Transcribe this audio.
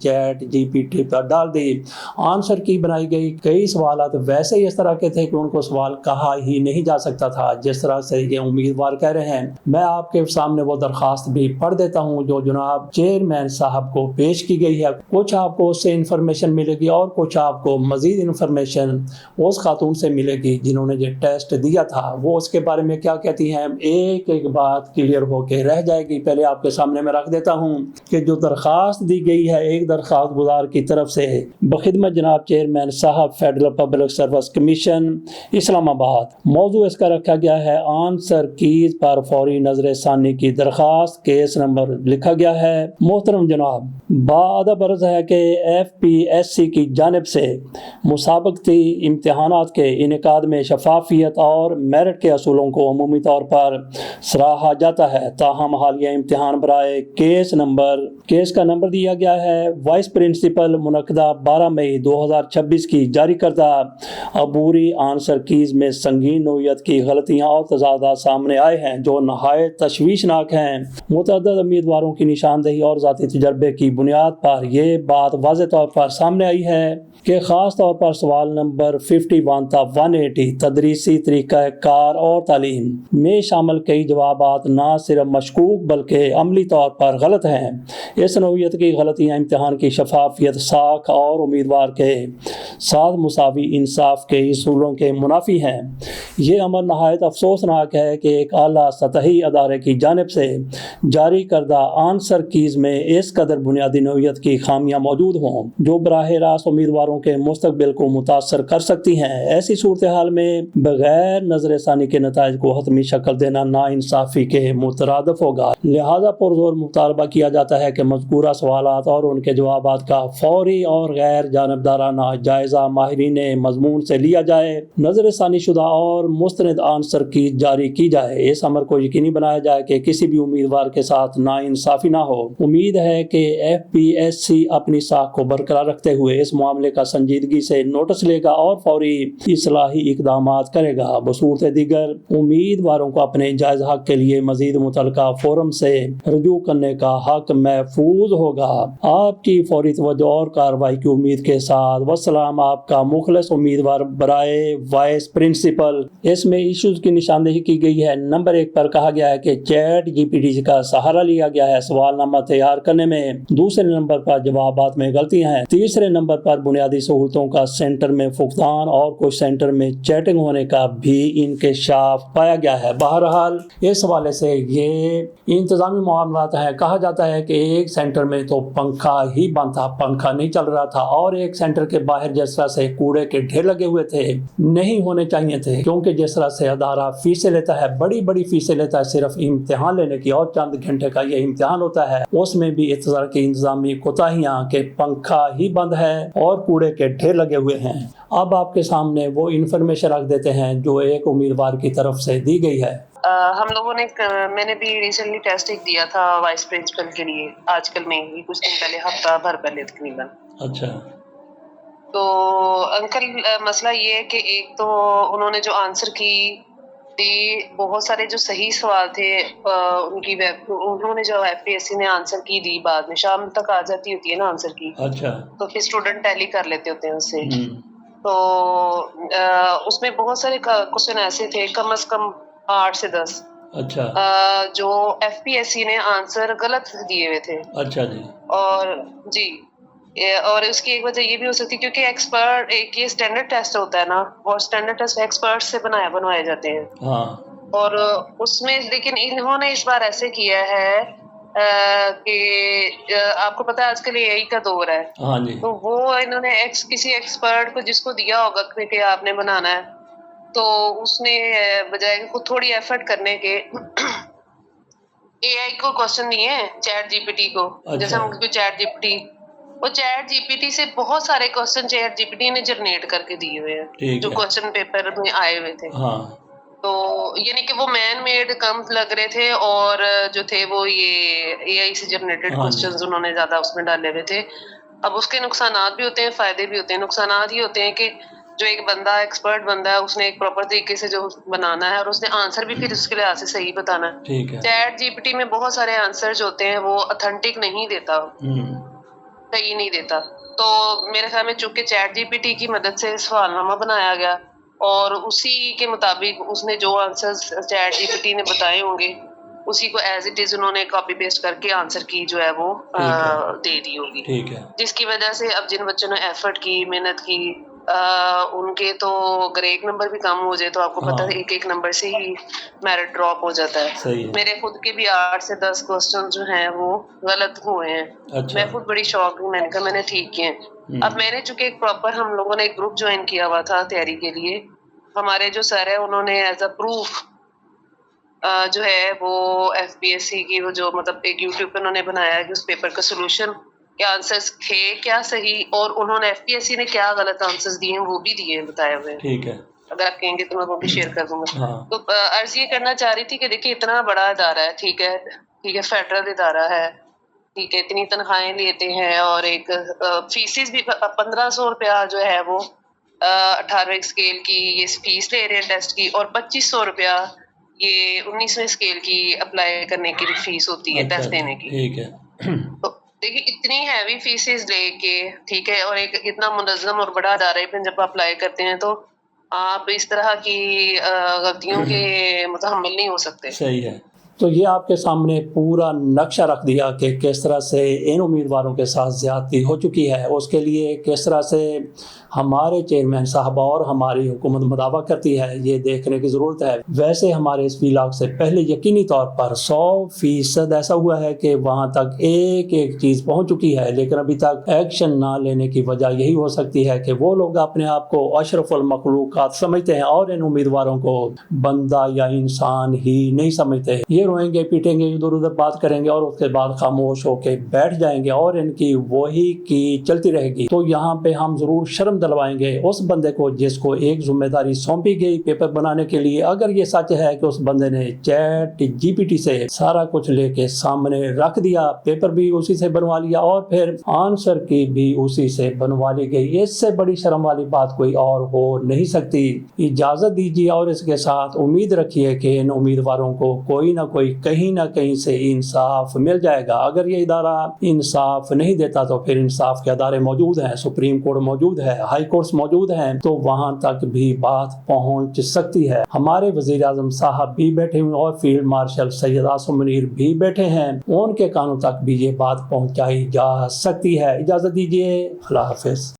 Chat G P T پر ڈال دی. Answer کی بنائی گئی. کئی سوالات ویسے ہی اس طرح کے تھے کہ ان کو سوال کہا ہی نہیں جا سکتا تھا جس طرح سے یہ امیدوار کہہ رہے ہیں. میں آپ کے سامنے وہ درخواست بھی پڑھ دیتا ہوں جو جناب چیئرمین صاحب کو پیش کی گئی ہے. کچھ آپ کو اس سے انفارمیشن ملے گی اور کچھ آپ کو مزید انفارمیشن اس خاتون سے ملے گی جنہوں نے یہ ٹیسٹ دیا تھا. وہ اس کے بارے میں کیا کہتی ہیں ایک ایک بات کلیئر ہو کے رہ جائے گی. پہلے آپ کے سامنے میں رکھ دیتا ہوں کہ جو درخواست دی گئی ہے ایک درخواست گزار کی طرف سے بخدمت جناب چیئرمین صاحب فیڈرل پبلک سروس کمیشن اسلام آباد. موضوع اس کا رکھا گیا ہے آنسر کیز پر فوری نظر ثانی کی درخواست. کیس نمبر لکھا گیا ہے محترم جناب بعد برز ہے کہ FPSC کی جانب سے مسابقتی امتحانات کے انعقاد میں شفافیت اور میرٹ کے اصولوں کو عمومی طور پر سراہا جاتا ہے. تاہم حالیہ امتحان برائے کیس کا نمبر دیا گیا ہے وائس پرنسپل منعقدہ 12 مئی 2026 کی جاری کردہ عبوری آنسر کیز میں سنگین نوعیت کی غلطیاں اور تضادات سامنے آئے ہیں جو نہایت تشویشناک ہیں. متعدد امیدواروں کی نشاندہی اور ذاتی تجربے کی بنیاد پر یہ بات واضح طور پر سامنے آئی ہے کہ خاص طور پر سوال نمبر 51 تا 180 تدریسی طریقہ کار اور تعلیم میں شامل کئی جوابات نہ صرف مشکوک بلکہ عملی طور پر غلط ہیں. اس نوعیت کی غلطیاں امتحان کی شفافیت ساکھ اور امیدوار کے ساتھ مساوی انصاف کے اصولوں کے منافی ہیں. یہ امر نہایت افسوسناک ہے کہ ایک اعلیٰ سطحی ادارے کی جانب سے جاری کردہ آنسر کیز میں اس قدر بنیادی نوعیت کی خامیاں موجود ہوں جو براہ راست امیدواروں کے مستقبل کو متاثر کر سکتی ہیں. ایسی صورتحال میں بغیر نظر ثانی کے نتائج کو حتمی شکل دینا ناانصافی کے مترادف ہوگا. لہذا پرزور مطالبہ کیا جاتا ہے کہ مذکورہ سوالات اور ان کے جوابات کا فوری اور غیر جانبدارانہ جائزہ ماہرین مضمون سے لیا جائے. نظر ثانی شدہ اور مستند آنسر کی جاری کی جائے. اس امر کو یقینی بنایا جائے کہ کسی بھی امیدوار کے ساتھ ناانصافی نہ ہو. امید ہے کہ FPSC اپنی ساکھ کو برقرار رکھتے ہوئے اس معاملے کا سنجیدگی سے نوٹس لے گا اور فوری اصلاحی اقدامات کرے گا. بصورت دیگر امیدواروں کو اپنے جائز حق کے لیے مزید متعلقہ فورم سے رجوع کرنے کا حق محفوظ ہوگا. آپ کی فوری توجہ اور کارروائی کی امید کے ساتھ والسلام. آپ کا مخلص امیدوار برائے وائس پرنسپل. اس میں ایشوز کی نشاندہی کی گئی ہے. نمبر 1 پر کہا گیا ہے کہ چیٹ GPT کا سہارا لیا گیا ہے سوال نامہ تیار کرنے میں. دوسرے نمبر پر جوابات میں غلطیاں ہیں. تیسرے نمبر پر بنیادی سہولتوں کا سینٹر میں فقدان اور کچھ سینٹر میں چیٹنگ ہونے کا بھی انکشاف پایا گیا ہے. بہرحال اس حوالے سے یہ انتظامی معاملات ہیں. کہا جاتا ہے کہ ایک سینٹر میں تو پنکھا ہی بند تھا, پنکھا نہیں چل رہا تھا, اور ایک سینٹر کے باہر جس طرح سے کوڑے کے ڈھیر لگے ہوئے تھے نہیں ہونے چاہیے تھے, کیونکہ جس طرح سے ادارہ فیسیں لیتا ہے, بڑی بڑی فیسیں لیتا ہے صرف امتحان لینے کی, اور چند گھنٹے کا یہ امتحان ہوتا ہے, اس میں بھی اس طرح کی انتظامی کوتاہیاں کہ پنکھا ہی بند ہے اور کوڑے کے ڈھیر لگے ہوئے ہیں. اب آپ کے سامنے وہ انفارمیشن رکھ دیتے ہیں جو ایک امیدوار کی طرف سے دی گئی ہے. ہم لوگوں نے میں نے بھی ریسنٹلی ٹیسٹ ایک دیا تھا وائس پرنسپل کے لیے, آج کل میں ہی کچھ دن پہلے, ہفتہ بھر پہلے تقریباً. اچھا. تو انکل مسئلہ یہ ہے کہ ایک تو انہوں نے جو آنسر کی تھی, بہت سارے جو صحیح سوال تھے ان کی انہوں نے جو FPSC نے آنسر کی دی, بعد میں شام تک آ جاتی ہوتی ہے نا آنسر کی. اچھا. تو پھر اسٹوڈنٹ ٹیلی کر لیتے ہوتے ہیں اس سے. تو اس میں بہت سارے کوشچن ایسے تھے, کم از کم 8 سے 10. اچھا. جو FPSC نے آنسر غلط دیے ہوئے تھے. اچھا جی. اور جی, اور اس کی ایک وجہ یہ بھی ہو سکتی ہے کیونکہ ایکسپرٹ ایک یہ اسٹینڈرڈ ٹیسٹ ہوتا ہے نا, وہ اسٹینڈرڈ ٹیسٹ ایکسپرٹ سے بنوائے جاتے ہیں. ہاں. اور اس میں لیکن انہوں نے اس بار ایسے کیا ہے کہ آپ کو پتا ہے آج کل AI کا دور ہے. ہاں جی. تو وہ انہوں نے کسی ایکسپرٹ کو جس کو دیا ہوگا کہ آپ نے بنانا ہے, تو اس نے بجائے خود تھوڑی ایفرٹ کرنے کے AI کو کوشچن دیے ہیں چیٹ GPT کو. جیسے ہم چیٹ GPT, وہ چیٹ GPT سے بہت سارے کوشچن چیٹ GPT نے جنریٹ کر کے دیے ہوئے ہیں جو کوشچن پیپر میں آئے ہوئے تھے. ہاں. تو یعنی کہ وہ مین میڈ کم لگ رہے تھے, اور جو تھے وہ یہ AI سے جنریٹڈ کوشچنز انہوں نے زیادہ اس میں ڈالے ہوئے تھے. اب اس کے نقصانات بھی ہوتے ہیں, فائدے بھی ہوتے ہیں. نقصانات یہ ہوتے ہیں کہ جو ایک بندہ ایکسپرٹ بندہ ہے, اس نے ایک پراپر طریقے سے جو بنانا ہے, اور اس نے آنسر بھی پھر اس کے لحاظ سے صحیح بتانا ہے. چیٹ GPT میں بہت سارے آنسر جو ہوتے ہیں وہ اتھینٹک نہیں دیتا. صحیح نہیں دیتا. تو میرے خیال میں چونکہ چیٹ جی پی ٹی کی مدد سے سوال نامہ بنایا گیا اور اسی کے مطابق اس نے جو answers chat G P T نے بتائے ہوں گے اسی کو ایز اٹ از انہوں نے کاپی پیسٹ کر کے آنسر کی جو ہے وہ دے دی ہوگی. ٹھیک ہے. جس کی وجہ سے اب جن بچوں نے ایفرٹ کی, محنت کی, ان کے تو اگر ایک نمبر بھی کم ہو جائے تو آپ کو پتہ ہے ایک نمبر سے ہی میرٹ ڈراپ ہو جاتا ہے. صحیح ہے. میرے خود کے بھی 8 سے 10 کوسچن جو ہیں وہ غلط ہوئے ہیں. اچھا. میں خود بڑی شوق ہوں, میں نے کہا میں نے ٹھیک کیے. اب میں نے چونکہ ایک پراپر ہم لوگوں نے ایک گروپ جوائن کیا ہوا تھا تیاری کے لیے, ہمارے جو سر ہے انہوں نے ایز اے پروف جو ہے وہ ایف پی ایس سی کی وہ جو مطلب ایک یوٹیوب پہ انہوں نے بنایا ہے کہ اس پیپر کا سولوشن کیا آنسرس تھے کیا صحیح, اور انہوں نے ایف پی ایس سی نے کیا غلط آنسرس دیے ہیں وہ بھی دیے ہیں بتائے ہوئے. ٹھیک ہے. اگر آپ کہیں گے تو میں وہ بھی شیئر کر دوں گا. تو عرض یہ کرنا چاہ رہی تھی کہ دیکھیے اتنا بڑا ادارہ ہے, ٹھیک ہے, فیڈرل ادارہ ہے, ٹھیک ہے, اتنی تنخواہیں لیتے ہیں اور ایک فیسز بھی 1500 روپیہ جو ہے وہ 18ویں اسکیل کی یہ فیس لے رہے ہیں ٹیسٹ کی, اور 2500 روپیہ یہ 19ویں اسکیل کی اپلائی کرنے کی فیس ہوتی ہے ٹیسٹ دینے کی. ٹھیک ہے. تو دیکھیے اتنی ہیوی فیسز لے کے, ٹھیک ہے, اور ایک اتنا منظم اور بڑا ادارہ ہے, جب آپ اپلائی کرتے ہیں تو آپ اس طرح کی غلطیوں کے متحمل نہیں ہو سکتے. صحیح ہے. تو یہ آپ کے سامنے پورا نقشہ رکھ دیا کہ کس طرح سے ان امیدواروں کے ساتھ زیادتی ہو چکی ہے. اس کے لیے کس طرح سے ہمارے چیئرمین صاحبہ اور ہماری حکومت مداوع کرتی ہے یہ دیکھنے کی ضرورت ہے. ویسے ہمارے اس ولاگ سے پہلے یقینی طور پر 100% ایسا ہوا ہے کہ وہاں تک ایک چیز پہنچ چکی ہے, لیکن ابھی تک ایکشن نہ لینے کی وجہ یہی ہو سکتی ہے کہ وہ لوگ اپنے آپ کو اشرف المخلوقات سمجھتے ہیں اور ان امیدواروں کو بندہ یا انسان ہی نہیں سمجھتے. یہ روئیں گے, پیٹیں گے, ادھر ادھر بات کریں گے اور اس کے بعد خاموش ہو کے بیٹھ جائیں گے اور ان کی وہی کی چلتی رہے گی. تو یہاں پہ ہم ضرور شرم دلوائیں گے اس بندے کو جس کو ایک ذمہ داری سونپی گئی پیپر بنانے کے لیے. اگر یہ سچ ہے کہ اس بندے نے چیٹ جی پی ٹی سے سارا کچھ لے کے سامنے رکھ دیا, پیپر بھی اسی سے بنوا لیا اور پھر آنسر کی بھی اسی سے بنوا لی گئی, اس سے بڑی شرم والی بات کوئی اور ہو نہیں سکتی. اجازت دیجیے اور اس کے ساتھ امید رکھیے کہ ان امیدواروں کو کوئی نہ کوئی کہیں نہ کہیں سے انصاف مل جائے گا. اگر یہ ادارہ انصاف نہیں دیتا تو پھر انصاف کے ادارے موجود ہیں, سپریم کورٹ موجود ہے, ہائی کورٹس موجود ہیں, تو وہاں تک بھی بات پہنچ سکتی ہے. ہمارے وزیر اعظم صاحب بھی بیٹھے ہوئے اور فیلڈ مارشل سید عاصم منیر بھی بیٹھے ہیں, ان کے کانوں تک بھی یہ بات پہنچائی جا سکتی ہے. اجازت دیجیے, اللہ حافظ.